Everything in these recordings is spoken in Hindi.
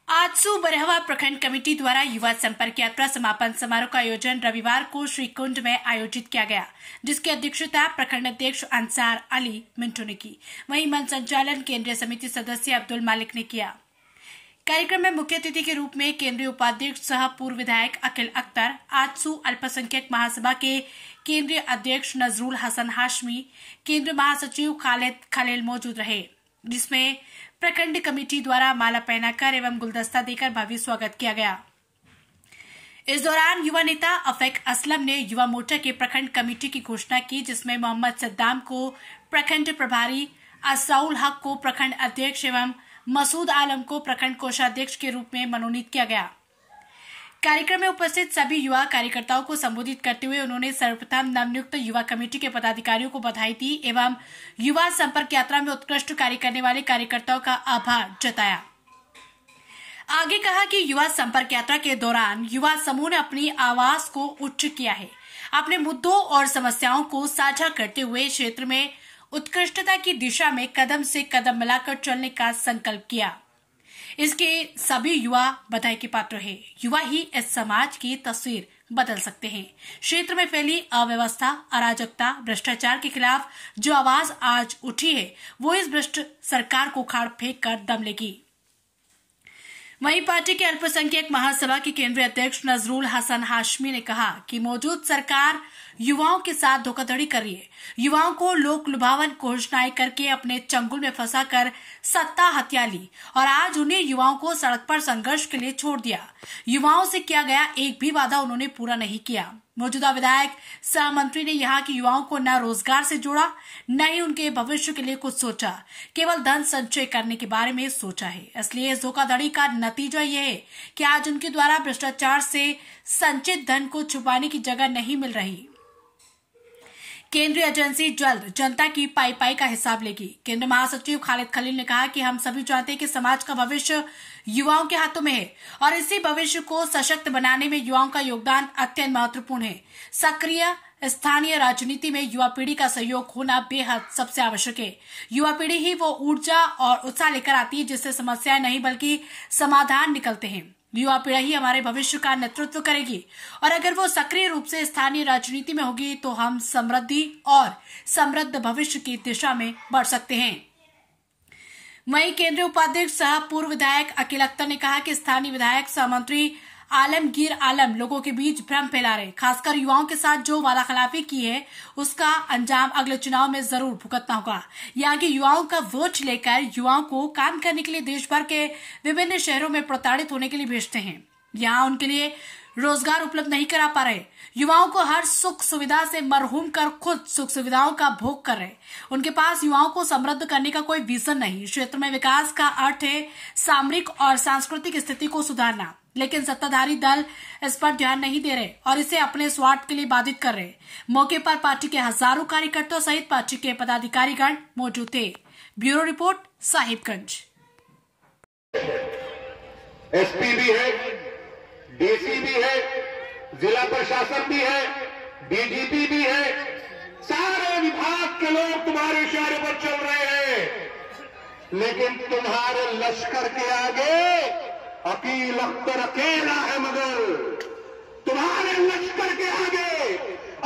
आजसू बरहवा प्रखंड कमेटी द्वारा युवा संपर्क यात्रा समापन समारोह का आयोजन रविवार को श्रीकुंड में आयोजित किया गया, जिसकी अध्यक्षता प्रखंड अध्यक्ष अंसार अली मिंटू ने की। वहीं मंच संचालन केंद्रीय समिति सदस्य अब्दुल मालिक ने किया। कार्यक्रम में मुख्य अतिथि के रूप में केंद्रीय उपाध्यक्ष सह पूर्व विधायक अकील अख्तर, आजसू अल्पसंख्यक महासभा के केंद्रीय अध्यक्ष नजरुल हसन हाशमी, केंद्रीय महासचिव खालिद खलील मौजूद रहे, जिसमें प्रखंड कमेटी द्वारा माला पहनाकर एवं गुलदस्ता देकर भव्य स्वागत किया गया। इस दौरान युवा नेता अफेक असलम ने युवा मोर्चा के प्रखंड कमेटी की घोषणा की, जिसमें मोहम्मद सद्दाम को प्रखंड प्रभारी, असाउल हक को प्रखंड अध्यक्ष एवं मसूद आलम को प्रखंड कोषाध्यक्ष के रूप में मनोनीत किया गया। कार्यक्रम में उपस्थित सभी युवा कार्यकर्ताओं को संबोधित करते हुए उन्होंने सर्वप्रथम नवनियुक्त युवा कमेटी के पदाधिकारियों को बधाई दी एवं युवा संपर्क यात्रा में उत्कृष्ट कार्य करने वाले कार्यकर्ताओं का आभार जताया। आगे कहा कि युवा संपर्क यात्रा के दौरान युवा समूह ने अपनी आवाज को उच्च किया है, अपने मुद्दों और समस्याओं को साझा करते हुए क्षेत्र में उत्कृष्टता की दिशा में कदम से कदम मिलाकर चलने का संकल्प किया। इसके सभी युवा बधाई के पात्र हैं। युवा ही इस समाज की तस्वीर बदल सकते हैं। क्षेत्र में फैली अव्यवस्था, अराजकता, भ्रष्टाचार के खिलाफ जो आवाज आज उठी है, वो इस भ्रष्ट सरकार को उखाड़ फेंक कर दम लेगी। वहीं पार्टी के अल्पसंख्यक महासभा के केंद्रीय अध्यक्ष नजरुल हसन हाशमी ने कहा कि मौजूद सरकार युवाओं के साथ धोखाधड़ी कर रही है। युवाओं को लोक लुभावन घोषणाएं करके अपने चंगुल में फंसाकर सत्ता हथिया ली और आज उन्हें युवाओं को सड़क पर संघर्ष के लिए छोड़ दिया। युवाओं से किया गया एक भी वादा उन्होंने पूरा नहीं किया। मौजूदा विधायक सह मंत्री ने यहाँ के युवाओं को न रोजगार से जोड़ा, न ही उनके भविष्य के लिए कुछ सोचा, केवल धन संचय करने के बारे में सोचा है। इसलिए इस धोखाधड़ी का नतीजा यह है कि आज उनके द्वारा भ्रष्टाचार से संचित धन को छुपाने की जगह नहीं मिल रही। केंद्रीय एजेंसी जल्द जनता की पाई पाई का हिसाब लेगी। केंद्रीय महासचिव खालिद खलील ने कहा कि हम सभी चाहते हैं कि समाज का भविष्य युवाओं के हाथों में है और इसी भविष्य को सशक्त बनाने में युवाओं का योगदान अत्यंत महत्वपूर्ण है। सक्रिय स्थानीय राजनीति में युवा पीढ़ी का सहयोग होना बेहद सबसे आवश्यक है। युवा पीढ़ी ही वो ऊर्जा और उत्साह लेकर आती है जिससे समस्याएं नहीं बल्कि समाधान निकलते हैं। युवा पीढ़ी ही हमारे भविष्य का नेतृत्व करेगी और अगर वो सक्रिय रूप से स्थानीय राजनीति में होगी तो हम समृद्धि और समृद्ध भविष्य की दिशा में बढ़ सकते हैं। वहीं केंद्रीय उपाध्यक्ष सह पूर्व विधायक अकील अख्तर ने कहा कि स्थानीय विधायक सह मंत्री आलमगीर आलम लोगों के बीच भ्रम फैला रहे, खासकर युवाओं के साथ जो वादाखिलाफी की है उसका अंजाम अगले चुनाव में जरूर भुगतना होगा। यहाँ के युवाओं का वोट लेकर युवाओं को काम करने के लिए देश भर के विभिन्न शहरों में प्रताड़ित होने के लिए भेजते हैं। यहाँ उनके लिए रोजगार उपलब्ध नहीं करा पा रहे, युवाओं को हर सुख सुविधा से मरहूम कर खुद सुख सुविधाओं का भोग कर रहे। उनके पास युवाओं को समृद्ध करने का कोई विजन नहीं। क्षेत्र में विकास का अर्थ है सामरिक और सांस्कृतिक स्थिति को सुधारना, लेकिन सत्ताधारी दल इस पर ध्यान नहीं दे रहे और इसे अपने स्वार्थ के लिए बाधित कर रहे। मौके पर पार्टी के हजारों कार्यकर्ताओं सहित पार्टी के पदाधिकारीगण मौजूद थे। Bureau report, Sahibganj. एसपी भी है, डीसी भी है, जिला प्रशासन भी है, डीजीपी भी है, सारे विभाग के लोग तुम्हारे इशारे पर चल रहे हैं, लेकिन तुम्हारे लश्कर के आगे अकील अख्तर अकेला है। मगर तुम्हारे लश्कर के आगे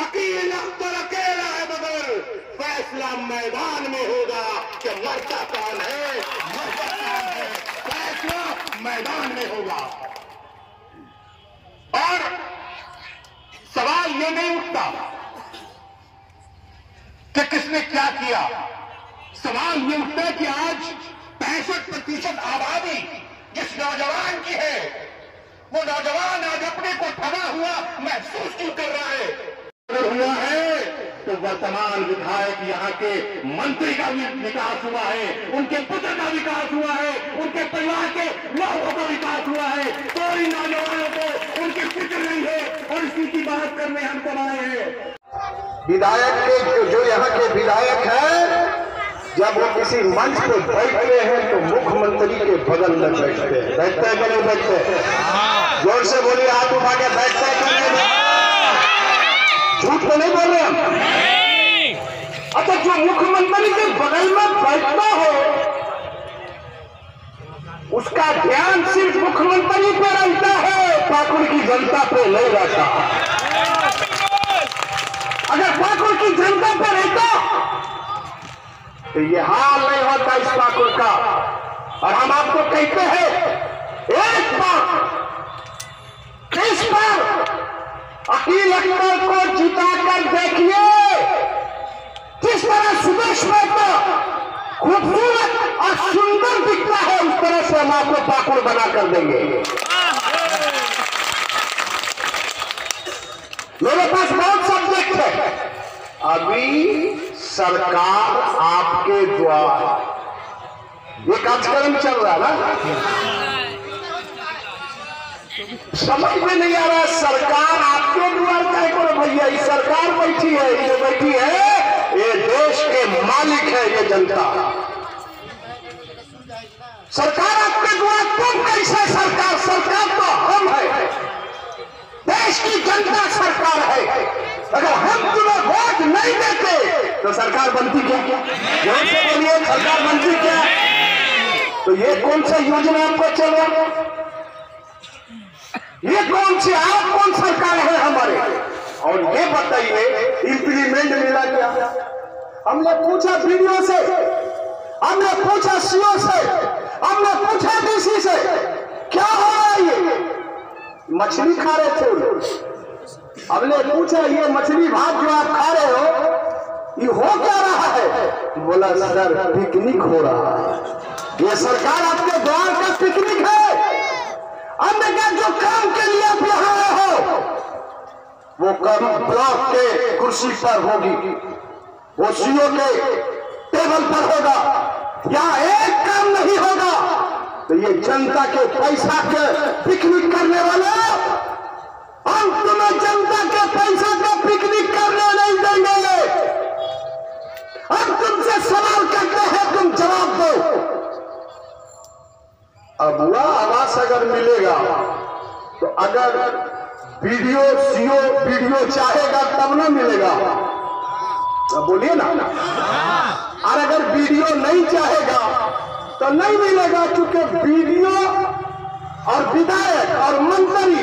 अकील अख्तर अकेला है, मगर फैसला मैदान में होगा कि मरता कौन है, मरता कौन है, फैसला मैदान में होगा। और सवाल ये नहीं उठता कि किसने क्या किया, सवाल ये उठता है कि आज 65% आबादी जिस नौजवान की है, वो नौजवान आज अपने को ठगा हुआ महसूस क्यों कर रहा है। अगर हुआ है तो वर्तमान विधायक यहाँ के मंत्री का विकास हुआ है, उनके पुत्र का विकास हुआ है, उनके परिवार के लोगों का विकास हुआ है। कोई नौजवानों को उनकी फिक्र नहीं है और इसी की बात करने हम को आए हैं। विधायक के जो यहाँ के विधायक हैं, जब वो किसी मंच पर बैठते हैं तो मुख्यमंत्री के बगल में बैठते हैं। बैठते हैं कि नहीं बैठते हैं? जोर से बोलिए, हाथ उठा के बैठते हैं कि नहीं? झूठ तो नहीं बोल रहे हम? अच्छा, जो मुख्यमंत्री के बगल में बैठता हो उसका ध्यान सिर्फ मुख्यमंत्री पे रहता है, पाकुड़ की जनता पे नहीं रहता। अगर पाकुड़ की जनता पे रहता तो ये हाल नहीं होता इस पाकुड़ का। और हम आपको कहते हैं एक बार इस बार अकील अकबर को जिताकर देखिए, जिस तरह सुदेश मेहता खूबसूरत और सुंदर दिखता है उस तरह से हम आपको पाकुड़ बना कर देंगे। मेरे पास बहुत सब्जेक्ट है। अभी सरकार आपके द्वार, ये कार्यक्रम चल रहा है ना, समझ में नहीं आ रहा। सरकार आपके द्वार क्या करो भैया, ये सरकार बैठी है, ये बैठी है, ये देश के मालिक है ये जनता। सरकार आपके द्वार तुम कैसे सरकार, सरकार तो हम है, देश की जनता सरकार है। अगर हम तुम्हें वोट नहीं देते तो सरकार बनती क्या? जोर से बोलिए, सरकार बनती क्या? तो ये कौन सा योजना आपको चल रहा, ये कौन सी आप कौन सरकार है हमारे? और ये बताइए इंप्लीमेंट मिला क्या? हमने पूछा वीडियो से, हमने पूछा सीओ से, हमने पूछा डीसी से, क्या हो रहा है? ये मछली खा रहे थे लोग, हमने पूछा ये मछली भात जो आप खा रहे हो ये हो क्या रहा है? बोला सर पिकनिक हो रहा है। ये सरकार आपके द्वार का पिकनिक है। हमने कहा जो काम के लिए आप यहाँ आए हो वो काम ब्लॉक के कुर्सी पर होगी, वो सीओ के टेबल पर होगा, यहाँ एक काम नहीं होगा। तो ये जनता के पैसा के पिकनिक करने वाले, हम तुम्हें जनता के पैसा का पिकनिक करने नहीं देंगे। हम तुमसे सवाल करते हैं, तुम जवाब दो। अब वह आवास अगर मिलेगा तो अगर वीडियो सीओ वीडियो चाहेगा तब ना मिलेगा, अब बोलिए ना। और अगर वीडियो नहीं चाहेगा तो नहीं मिलेगा, क्योंकि वीडियो और विधायक और मंत्री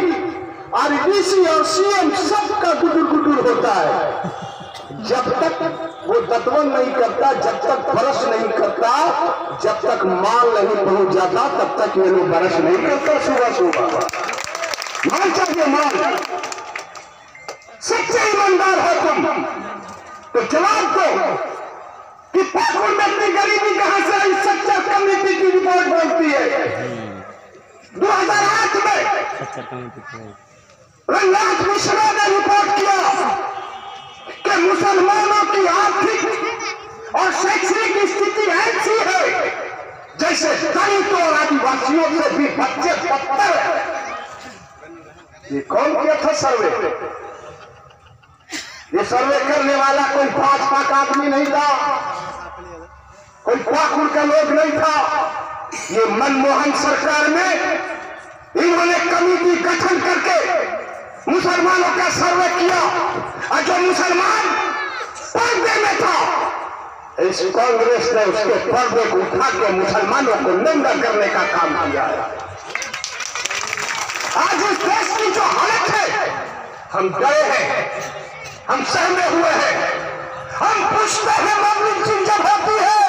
और डीसी और सीएम सबका गुडुर गुडुर होता है। जब तक वो दत्वन नहीं करता, जब तक बरस नहीं करता, जब तक माल नहीं पहुंच जाता तब तक ये लोग बरस नहीं करता। सुबह सुबह माल चाहिए, माल। सच्चे ईमानदार है तुम तो जवाब दो कि पाकुड़ में इतनी गरीबी कहां से आई? सच्चा कमेटी की रिपोर्ट बोलती है 2008 में रंगनाथ मिश्रा ने रिपोर्ट किया कि मुसलमानों की आर्थिक और शैक्षणिक स्थिति ऐसी है जैसे दलितों और आदिवासियों से भी बच्चे बदतर है। ये कौन किया था सर्वे? ये सर्वे करने वाला कोई भाजपा का आदमी नहीं था, कोई पाकुड़ का लोग नहीं था। ये मनमोहन सरकार में इन्होंने कमेटी गठन करके मुसलमानों का सर्वे किया, और जो मुसलमान पर्दे में था इस कांग्रेस ने उसके पर्दे को उठा के मुसलमानों को नंगा करने का काम किया है। आज इस देश की जो हालत है, हम गए हैं, हम सहमे हुए हैं, हम पूछते हैं मामूली चीज जब होती है।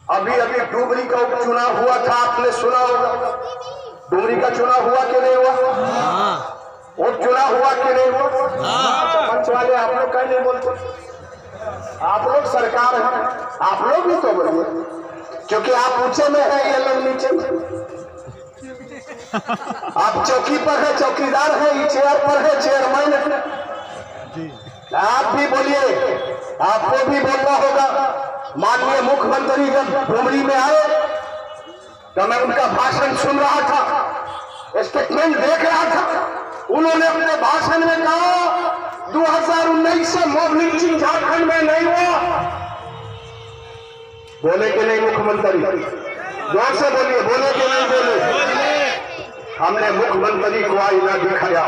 अभी अभी डुमरी का उपचुनाव हुआ था, आपने सुना होगा। डुमरी का चुनाव हुआ कि नहीं हुआ? उपचुनाव हुआ कि नहीं हुआ? पंच वाले आप लोग कहीं नहीं बोलते, आप लोग सरकार हैं, आप लोग भी तो बोलिए, क्योंकि आप ऊंचे में है, ये लोग नीचे में। आप चौकी पर है, चौकीदार है, ये चेयर पर है, चेयरमैन है। आप भी बोलिए, आपको भी बोलना होगा। माननीय मुख्यमंत्री जब डुमरी में आए तो मैं उनका भाषण सुन रहा था, स्टेटमेंट देख रहा था। उन्होंने अपने भाषण में कहा 2019 से मॉब लिंचिंग झारखंड में नहीं हुआ। बोले कि नहीं मुख्यमंत्री? जोर से बोलिए, बोले कि नहीं बोले? हमने मुख्यमंत्री को आईना दिखाया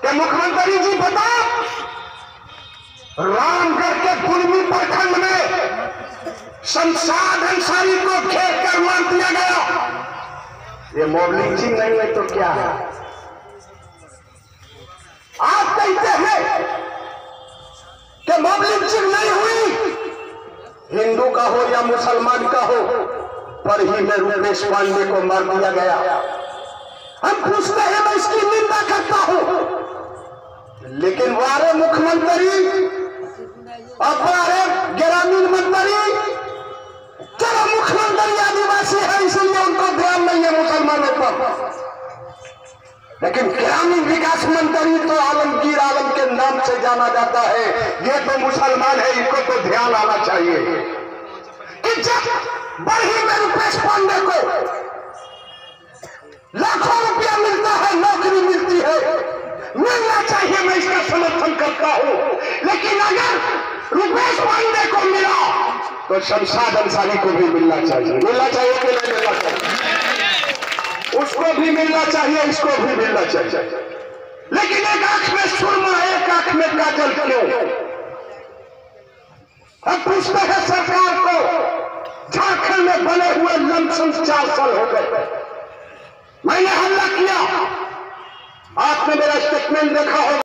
कि मुख्यमंत्री जी बताओ, रामगढ़ के कुलमी प्रखंड में शमशाद अंसारी को घेर कर मार दिया गया। ये मॉब लिंचिंग नहीं है तो क्या है? आप कहते हैं कि मॉब लिंचिंग नहीं हुई, हिंदू का हो या मुसलमान का हो, पर ही में रुपेश पांडे को मार दिया गया। हम पूछते हैं, मैं इसकी निंदा करता हूं, लेकिन वारे मुख्यमंत्री और वारे ग्रामीण मंत्री, चलो मुख्यमंत्री आदिवासी है इसलिए उनको ध्यान नहीं है मुसलमानों पर, लेकिन ग्रामीण विकास मंत्री तो आलमगीर आलम के नाम से जाना जाता है, ये तो मुसलमान है, इनको तो ध्यान आना चाहिए कि जब बरही में रुपेश पांडे को लाखों रुपया मिलता है, नौकरी मिलती है, मिलना चाहिए, मैं इसका समर्थन करता हूं, लेकिन अगर रुपेश पांडे को मिला तो शमशाद अंसारी को भी मिलना चाहिए। मिलना चाहिए कि नहीं मिलना चाहिए? उसको भी मिलना चाहिए, इसको भी मिलना चाहिए, लेकिन एक आंख में सुरमा, एक आंख में काजल क्यों? अब पूछते हैं सरकार को, झारखंड में बने हुए लमसम 4 साल हो गए, मैंने हल्ला किया, आपने मेरा स्टेटमेंट देखा होगा।